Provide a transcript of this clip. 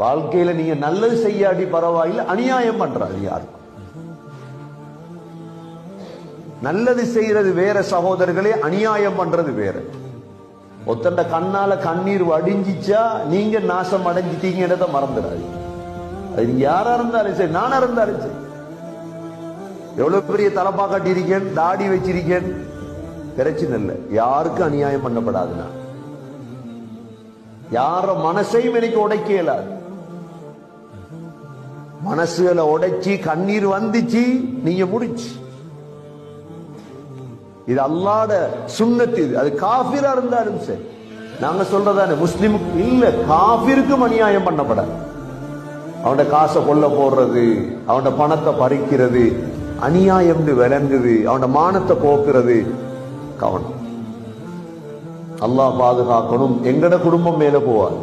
வாழ்க்கையில நீங்க நல்லது செய்யாடி பரவாயில்லை, அநியாயம் பண்றாரு யாருக்கும். நல்லது செய்யறது வேற சகோதரர்களே, அநியாயம் பண்றது வேற. ஒத்தண்ட கண்ணால கண்ணீர் வடிஞ்சிச்சா நீங்க நாசம் அடைஞ்சிட்டீங்கன்றத மறந்துடாது. அது நீங்க யாரா இருந்தாலும் சரி, நானா இருந்தாலும் சரி. எவ்வளவு பெரிய தலப்பா கட்டியிருக்கேன், தாடி வச்சிருக்கேன், பிரச்சனை இல்லை. யாருக்கும் அநியாயம் பண்ணப்படாதுன்னா யார மனசையும் எனக்கு உடைக்க இயலாது. மனசுகளை உடைச்சி கண்ணீர் வந்துச்சு, நீங்க முடிச்சு. இது அல்லாஹ்வுடைய சுன்னத். இது அது காஃபிரா இருந்தாலும் சரி. நாங்க சொல்றதானே, முஸ்லிமுக்கு இல்ல, காஃபிருக்கும் அநியாயம் பண்ணப்படாது. அவனோட காசை கொள்ள போடுறது, அவனோட பணத்தை பறிக்கிறது அநியாயம் விளங்குது. அவனோட மானத்தை போக்குறது கவனம். அல்லாஹ் பாதுகாக்கணும். எங்கட குடும்பம் மேல போவார்.